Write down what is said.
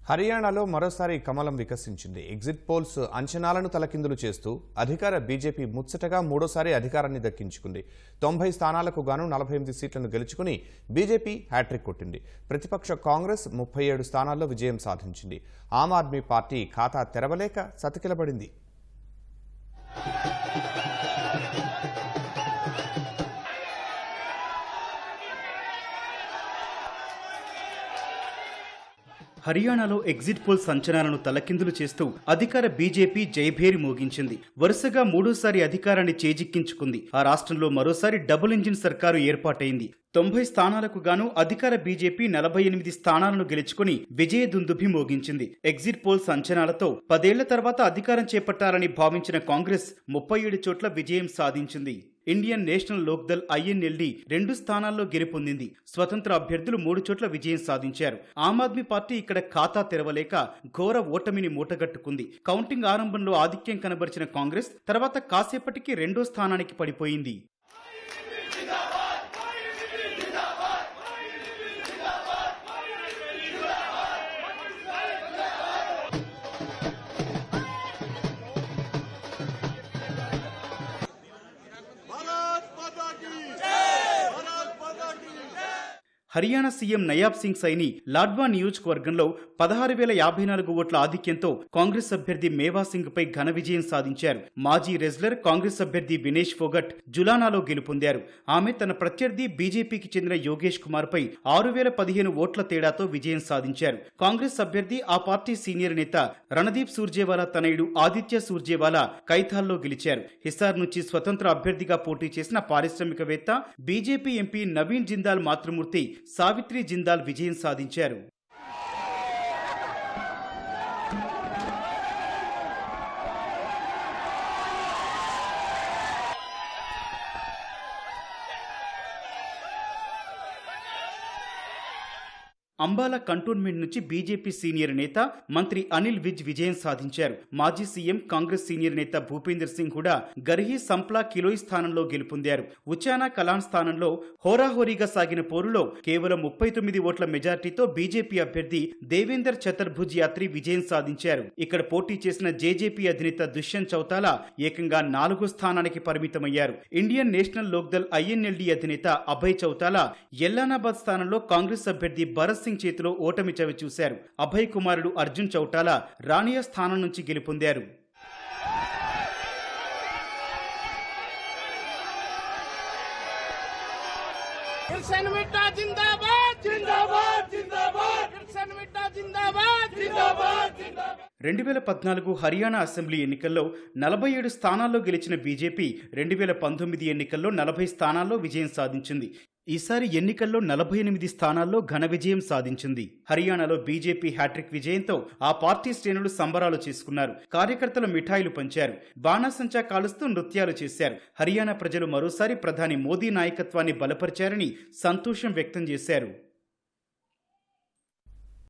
హర్యానాలో మరోసారి కమలం వికసించింది. ఎగ్జిట్ పోల్స్ అంచనాలను తలకిందులు చేస్తూ అధికార బీజేపీ ముచ్చటగా మూడోసారి అధికారాన్ని దక్కించుకుంది. 90 స్థానాలకు గాను 48 సీట్లను గెలుచుకుని బీజేపీ హ్యాట్రిక్ కొట్టింది. ప్రతిపక్ష కాంగ్రెస్ 37 స్థానాల్లో విజయం సాధించింది. ఆమ్ ఆద్మీ పార్టీ ఖాతా తెరవలేక సతికిలబడింది. హర్యానాలో ఎగ్జిట్ పోల్స్ అంచనాలను తలకిందులు చేస్తూ అధికార బీజేపీ జయభేరి మోగించింది. వరుసగా మూడోసారి అధికారాన్ని చేజిక్కించుకుంది. ఆ రాష్ట్రంలో మరోసారి డబుల్ ఇంజిన్ సర్కారు ఏర్పాటైంది. 90 స్థానాలకు గాను అధికార బీజేపీ 48 స్థానాలను గెలుచుకుని విజయదుందుభి మోగించింది. ఎగ్జిట్ పోల్స్ అంచనాలతో 10 ఏళ్ల తర్వాత అధికారం చేపట్టాలని భావించిన కాంగ్రెస్ 37 చోట్ల విజయం సాధించింది. ఇండియన్ నేషనల్ లోక్దల్ ఐఎన్ఎల్డి 2 స్థానాల్లో గెలుపొందింది. స్వతంత్ర అభ్యర్థులు 3 చోట్ల విజయం సాధించారు. ఆమ్ ఆద్మీ పార్టీ ఇక్కడ ఖాతా తెరవలేక ఘోర ఓటమిని మూటగట్టుకుంది. కౌంటింగ్ ఆరంభంలో ఆధిక్యం కనబరిచిన కాంగ్రెస్ తర్వాత కాసేపటికి 2వ స్థానానికి పడిపోయింది. హర్యానా సీఎం నయాబ్ సింగ్ సైని లాడ్వా నియోజకవర్గంలో 16,054 ఓట్ల ఆధిక్యంతో కాంగ్రెస్ అభ్యర్థి మేవా సింగ్ పై ఘన విజయం సాధించారు. మాజీ రెజ్లర్ కాంగ్రెస్ అభ్యర్థి వినేష్ ఫోగట్ జులానాలో గెలుపొందారు. ఆమె తన ప్రత్యర్థి బీజేపీకి చెందిన యోగేష్ కుమార్ పై 6,015 ఓట్ల తేడాతో విజయం సాధించారు. కాంగ్రెస్ అభ్యర్థి ఆ పార్టీ సీనియర్ నేత రణదీప్ సూర్జేవాలా తనయుడు ఆదిత్య సూర్జేవాలా కైథాల్లో గెలిచారు. హిసార్ నుంచి స్వతంత్ర అభ్యర్థిగా పోటీ చేసిన పారిశ్రామికవేత్త బీజేపీ ఎంపీ నవీన్ జిందాల్ మాతృమూర్తి సావిత్రి జిందాల్ విజయం సాధించారు. అంబాలా కంటోన్మెంట్ నుంచి బీజేపీ సీనియర్ నేత మంత్రి అనిల్ విజ్ విజయం సాధించారు. మాజీ సీఎం కాంగ్రెస్ సీనియర్ నేత భూపేందర్ సింగ్ హుడా గర్హి సంప్లా కిలోయి స్థానంలో గెలుపొందారు. ఉచానా కలాన్ స్థానంలో హోరాహోరీగా సాగిన పోరులో కేవలం 39 ఓట్ల మెజార్టీతో బీజేపీ అభ్యర్థి దేవేందర్ చతుర్భుజ్ యాత్రి విజయం సాధించారు. ఇక్కడ పోటీ చేసిన జేజేపీ అధినేత దుష్యంత్ చౌతాలా ఏకంగా 4వ స్థానానికి పరిమితమయ్యారు. ఇండియన్ నేషనల్ లోక్దల్ ఐఎన్ఎల్డి అధినేత అభయ్ చౌతాలా ఎల్లానాబాద్ స్థానంలో కాంగ్రెస్ అభ్యర్థి భరత్ సింగ్ చేతిలో ఓటమి చవి చూశారు. అభయ్ కుమారుడు అర్జున్ చౌటాలా రానియా స్థానం నుంచి గెలుపొందారు. కిర్సన్ మిట్టా జిందాబాద్ జిందాబాద్ జిందాబాద్ కిర్సన్ మిట్టా జిందాబాద్ జిందాబాద్ జిందాబాద్ 2014 హర్యానా అసెంబ్లీ ఎన్నికల్లో 47 స్థానాల్లో గెలిచిన బీజేపీ 2019 ఎన్నికల్లో 40 స్థానాల్లో విజయం సాధించింది. ఈసారి ఎన్నికల్లో 48 స్థానాల్లో ఘన విజయం సాధించింది. హర్యానాలో బీజేపీ హ్యాట్రిక్ విజయంతో ఆ పార్టీ శ్రేణులు సంబరాలు చేసుకున్నారు. కార్యకర్తలు మిఠాయిలు పంచారు. బాణాసంచా కాలుస్తూ నృత్యాలు చేశారు. హర్యానా ప్రజలు మరోసారి ప్రధాని మోదీ నాయకత్వాన్ని బలపరిచారని సంతోషం వ్యక్తం చేశారు.